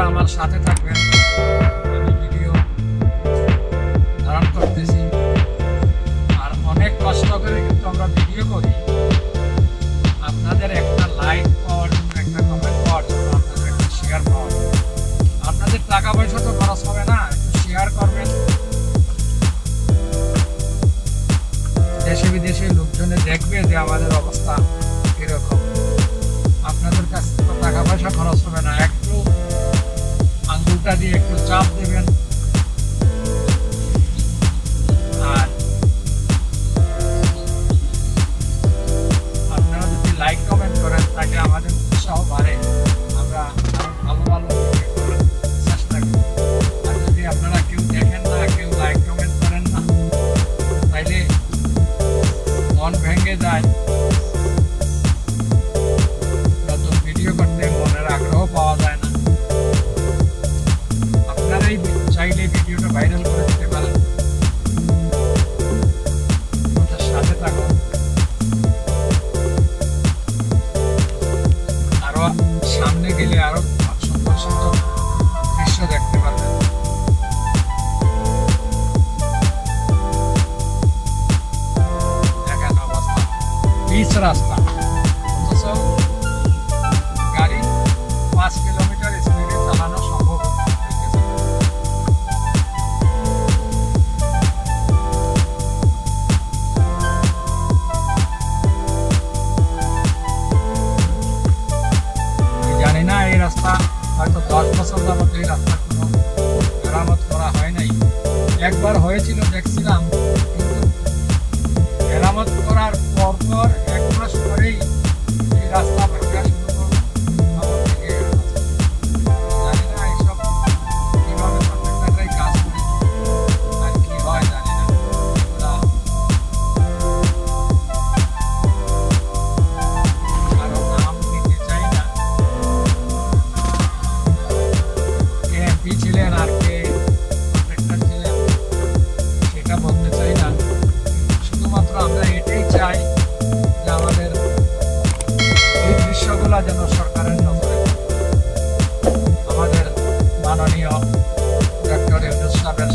আমার সাথে থাকবেন। আমি ভিডিও ধারণ করতেছি, আর অনেক কষ্ট করে কিন্তু আমরা ভিডিও করি আপনাদের একটা লাইক পাওয়ার জন্য, একটা কমেন্ট পাওয়ার জন্য, আপনাদের একটা শেয়ার পাওয়ার জন্য। আপনাদের টাকা পয়সা তো খরচ হবে না, একটু শেয়ার করবেন। দেশে বিদেশে লোকজনে দেখবে যে আমাদের অবস্থা এরকম। আপনাদের কাছে তো টাকা পয়সা খরচ হবে না, একটু আঙ্গুলটা দিয়ে একটু চাপ দেবেন, আর আপনারা যদি লাইক কমেন্ট করেন তাকে আমাদের উৎসাহ বাড়ে, আমরা ভালো ভালো করার চেষ্টা করি। আর যদি আপনারা কেউ দেখেন না, কেউ লাইক কমেন্ট করেন না, তাইলে মন ভেঙে যায়, নতুন ভিডিও করতে মনের আগ্রহ পাওয়া যায় না। আপনারাই চাইলে ভিডিওটা ভাইরাল করে দিতে পারেন। আমাদের সাথে থাকুন, আরো সামনে গেলে আরো সুন্দর সুন্দর দৃশ্য দেখতে পারবেন। দেখেন অবস্থা, পিচ রাস্তা, অথচ গাড়ি 5 কিলোমিটার স্পিডে চালানো সম্ভব হয়েছে। জানি না, এই রাস্তা হয়তো 10 বছর যাবত এই রাস্তার কোনো মেরামত করা হয় নাই। একবার হয়েছিল দেখছিলাম, কিন্তু মেরামত করার পরপর 1 মাস পরেই এই রাস্তা ভাঙা শুরু করলো। জানি না এইসব কিভাবে প্রত্যেকটাই কাজ করে আর কি হয় জানি না। কারো নাম নিতে চাই না, কে এমপি ছিলেন আর কে কন্ট্রাক্টর ছিলেন সেটা বলতে চাই না। শুধুমাত্র আমরা এটাই চাই যে আমাদের এই দৃশ্যগুলো যেন সরকারের নজরে, আমাদের মাননীয় ডক্টর ইউনূস সাহেবের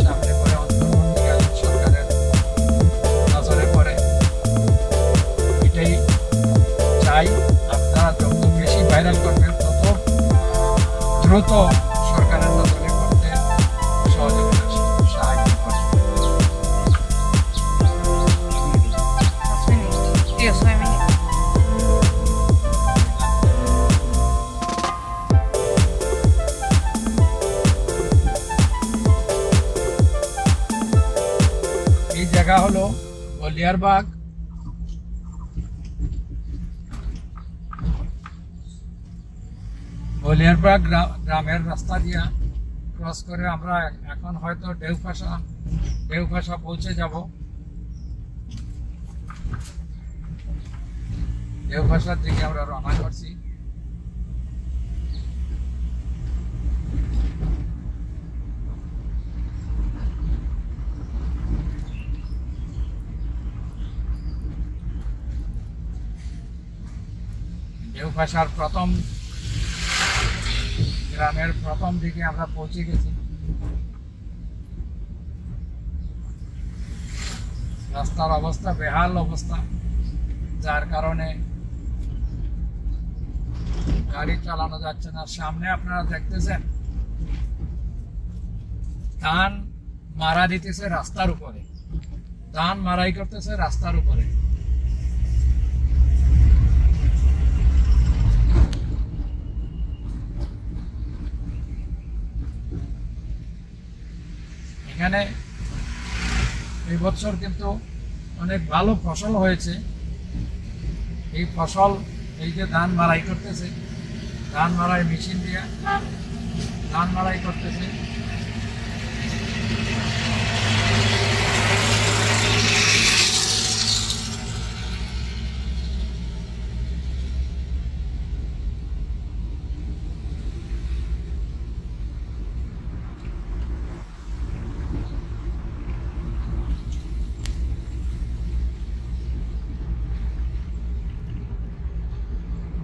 সামনে পড়ে, অন্তর্বর্তীকালীন সরকারের নজরে পড়ে, এটাই চাই। আপনারা যত বেশি ভাইরাল করবেন তত দ্রুত সরকারের নজরে পড়তে সহযোগিতা সাহায্য করবে। এই জায়গা হলো বলিয়ারবাগ। বলিয়ারবাগ গ্রামের রাস্তা দিয়া ক্রস করে আমরা এখন হয়তো ঢেউখাসা পৌঁছে যাব। ঢেউখাসার দিকে আমরা রওনা করছি। ঢেউখাসার গ্রামের প্রথম দিকে আমরা পৌঁছে গেছি। রাস্তার অবস্থা বেহাল অবস্থা, যার কারণে গাড়ি চালানো যাচ্ছে না। সামনে আপনারা দেখতেছেন ধান মারা দিতেছে রাস্তার উপরে, ধান মারাই করতেছে রাস্তার উপরে। এখানে এই বছর কিন্তু অনেক ভালো ফসল হয়েছে। এই ফসল, এই যে ধান মারাই করতেছে, ধান মারাই মেশিন দিয়ে ধান মারাই করতেছে।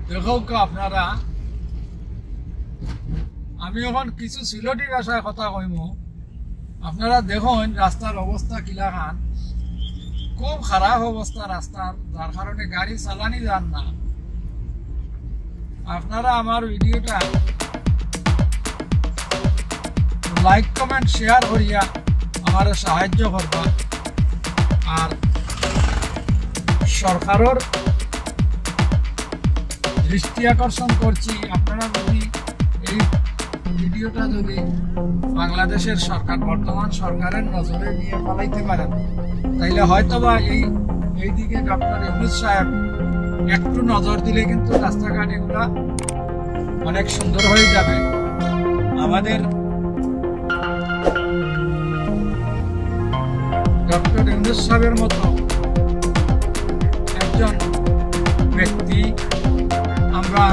দেখো আপনারা আমি এখন কিছু সিলটি ভাষায় কথা কইম। আপনারা দেখুন রাস্তার অবস্থা কিলা খান, খুব খারাপ অবস্থা রাস্তার, যার কারণে গাড়ি চালানি যান না। আপনারা আমার ভিডিওটা লাইক কমেন্ট শেয়ার করিয়া আমার সাহায্য করবা। আর সরকারের দৃষ্টি আকর্ষণ করছি, আপনারা যদি এই ভিডিওটা যদি বাংলাদেশের সরকার, বর্তমান সরকারের নজরে নিয়ে পালাইতে পারেন, তাইলে হয়তোবা এই দিকে ডক্টর ইউনূস সাহেব একটু নজর দিলে কিন্তু রাস্তাঘাট এগুলা অনেক সুন্দর হয়ে যাবে। আমাদের ডক্টর ইউনূস সাহেবের মতো একজন ব্যক্তি আমরা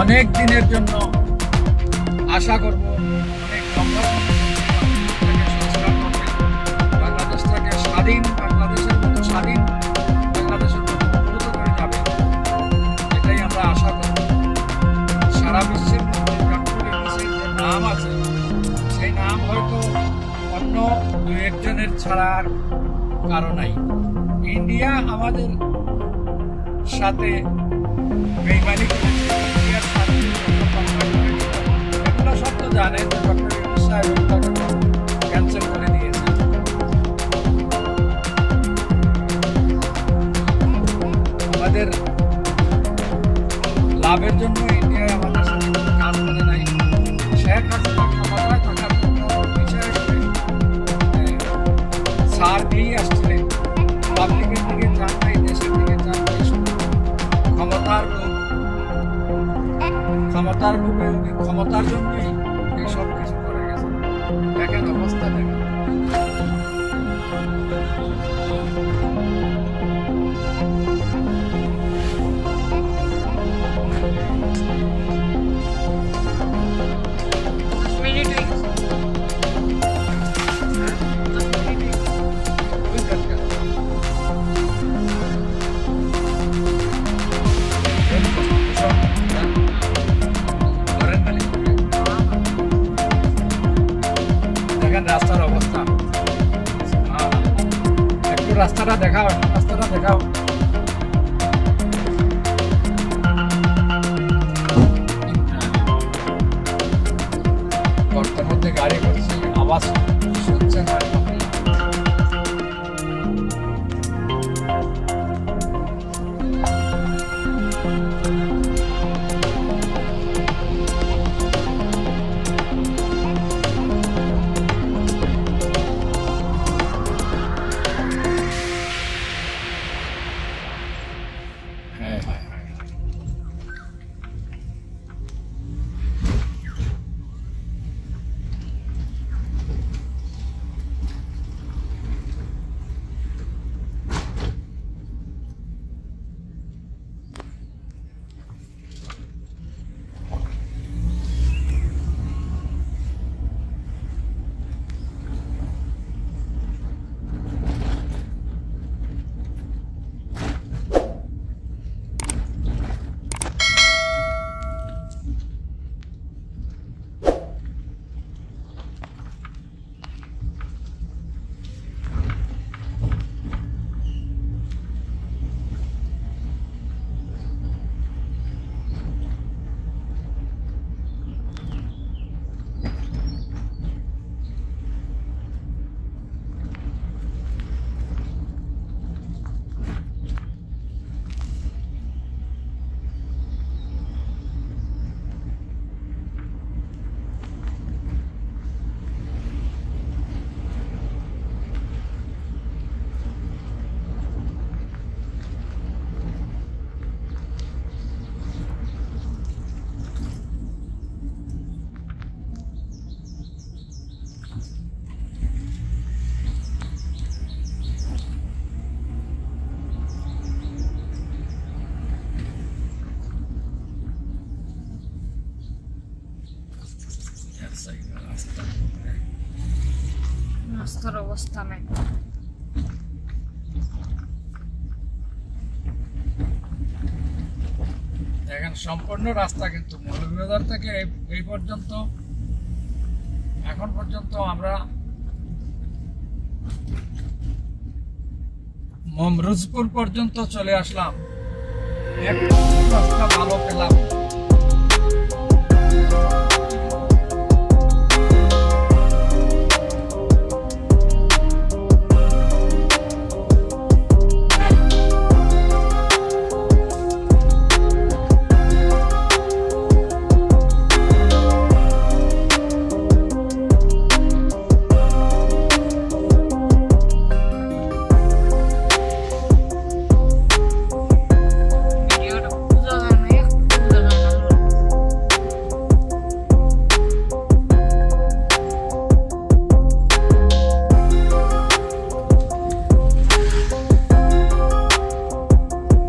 অনেক দিনের জন্য আশা করব, অনেক বাংলাদেশটাকে স্বাধীন, বাংলাদেশের মতো স্বাধীন, বাংলাদেশের মতো উন্নত করে যাবে, এটাই আমরা আশা করব। সারা বিশ্বের মধ্যে ডক্টর ইউনূসের যে নাম আছে, সেই নাম হয়তো অন্য দু একজনের ছাড়ার কারণ নাই। ইন্ডিয়া আমাদের সাথে বেইমানি করেছে, ইন্ডিয়ার সাথে এগুলো সব তো জানে যে ডক্টর ইউনূস সাহেব ক্যান্সেল করে দিয়েছে। আমাদের লাভের জন্য ইন্ডিয়ায় আমাদের সাথে কাজ করে নাই। শেখ হাসিনা ক্ষমতায় থাকার জন্য বিষয় সার দিয়ে আসছিলেন, পাবলিকের দিকে চান নাই, দেশের দিকে চান নাই, ক্ষমতার লোভে ক্ষমতার জন্যই এই সব কিছু করে গেছে। দেখেন অবস্থা, দেখেন রাস্তার অবস্থা। একটু রাস্তাটা দেখাও, রাস্তাটা দেখাও। গর্তের মধ্যে গাড়ি করছি, আওয়াজ শুনছেন হয়তো। রাস্তার অবস্থা নাই। দেখেন সম্পূর্ণ রাস্তা কিন্তু মৌলভীবাজার থেকে এই পর্যন্ত এখন পর্যন্ত আমরা মমরুজপুর পর্যন্ত চলে আসলাম, একটু রাস্তা ভালো পেলাম। ভিডিওটা বোঝা যায় না, একটু বোঝা যায় না।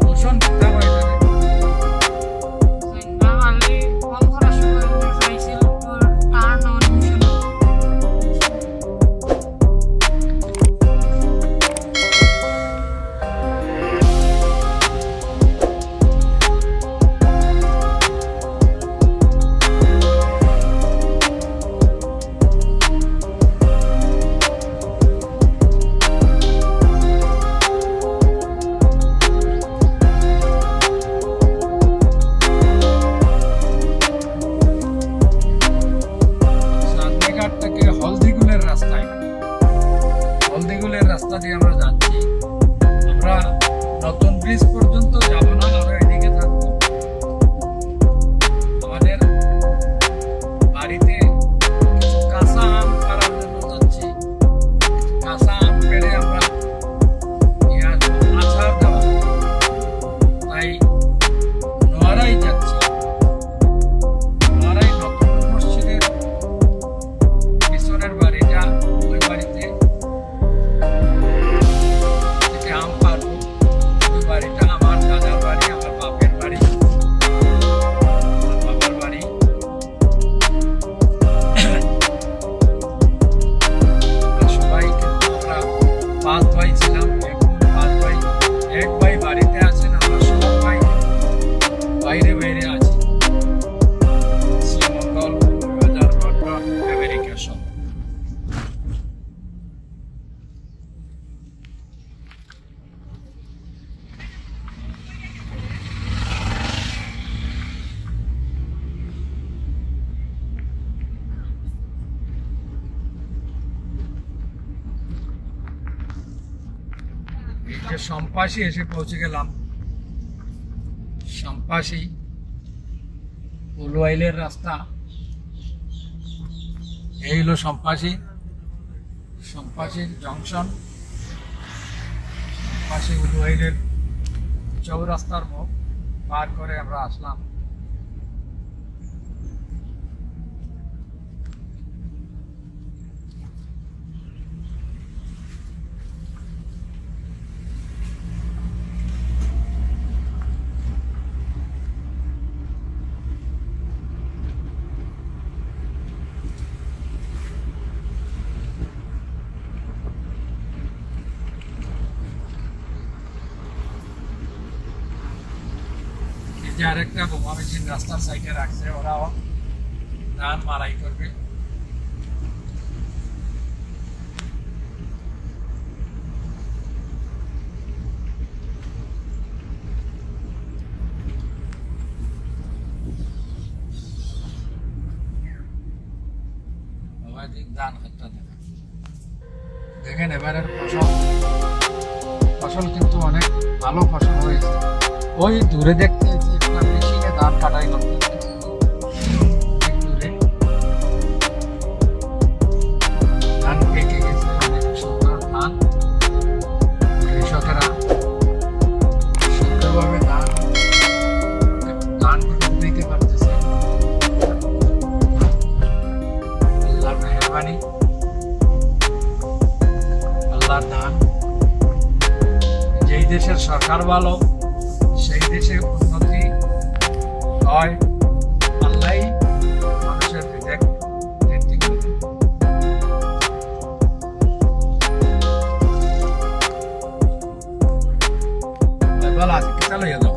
দূষণ কোথাও হয়ে যাবে। বাঙালি কম খরচ করে দেখাইছিল তোর টান অনুসরণ। চাঁদনীঘাট থেকে হলদিগুলের রাস্তায়, হলদিগুলের রাস্তা দিয়ে আমরা যাচ্ছি। আমরা নতুন ব্রিজ পর্যন্ত যাব না, আমরা এদিকে থাকবো। আমাদের বাড়িতে কিছু কাঁচা আম পাড়ার জন্য যাচ্ছি। কাঁচা আম পেড়ে আমরা আচার দেওয়া, তাই নোয়ারাই যাচ্ছি। নোয়ারাই নতুন মসজিদের পিছনের বাড়িটা, ওই বাড়িতে থেকে আম পারবো। ওই বাড়িটা আমার দাদার বাড়ি, আমার বাপের বাড়ি, আমার বাবার বাড়ি। আমরা সবাই কিন্তু আমরা 5 ভাই ছিলাম, এখন 5 ভাই, এক ভাই বাড়িতে আছেন, আমরা সব ভাই বাইরে বাইরে আছি। শ্রীমঙ্গল, মৌলভীবাজার, লন্ডন, আমেরিকা সব। এই যে সম্পাসী এসে পৌঁছে গেলাম। সম্পাসী উলুয়াইলের রাস্তা, এই হলো সম্পাসী, সম্পাসীর জংশন, সম্পাসী উলুয়াইলের চৌরাস্তার মুখ পার করে আমরা আসলাম। এই যে আরেকটা বোমা মেশিন রাস্তার সাইডে রাখছে, ওরাও ধান মারাই করবে। ধান ক্ষেতটা দেখেন এবারের ফসল কিন্তু অনেক ভালো ফসল হয়েছে। ওই দূরে দেখতে একটা মেশিনে ধান কাটাই করতেছে, দূরে ধান পেকে গেছে, অনেক সুন্দর ধান। কৃষকেরা সুন্দরভাবে ধানগুলো দিতে পারতেছে। আল্লাহর মেহেরবানি, আল্লাহর দান। যেই দেশের সরকার ভালো, সেই দেশে উন্নতি হয়। আল্লাহ মানুষের বিবেক বৃদ্ধি করে দেন। ভালো আছে, চালিয়ে যাও।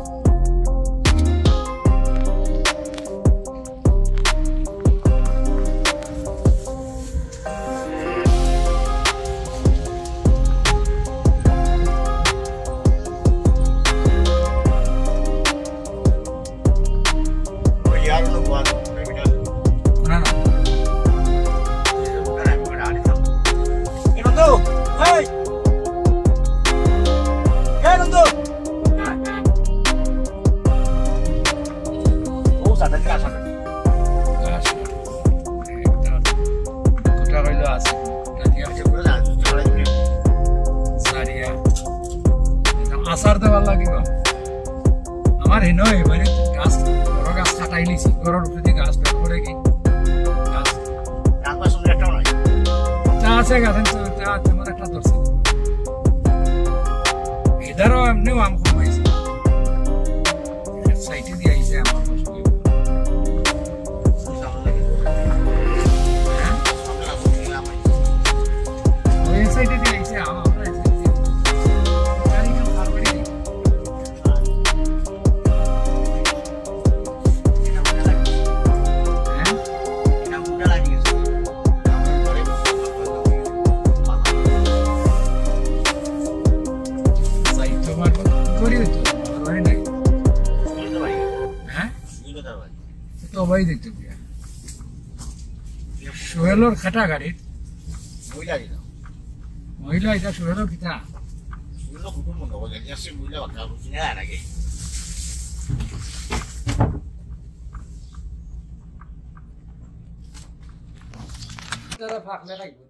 লাগিব আমার হেন এবারে গাছ বড় গাছ কাটাই লিছি ঘরের উপরে গাছ বের করে কি গাছ তা আছে গাছেন তো তা তেমন একটা ধরছে এদারও এমনিও আম কমাইছে সাইটে দিয়ে আইছে আমার মুশকিল ওই সাইটে দিয়ে আইছে আম আমরা গাড়ি কেন খারাপ করে দিই সাইটে মারবো করি হইতো ধরে নাই হ্যাঁ তো ভাই দেখতে গিয়া সোহেলর খাটা গাড়ির মহিলা এটা সোহেলর কিতা ফাঁকলে রাখবো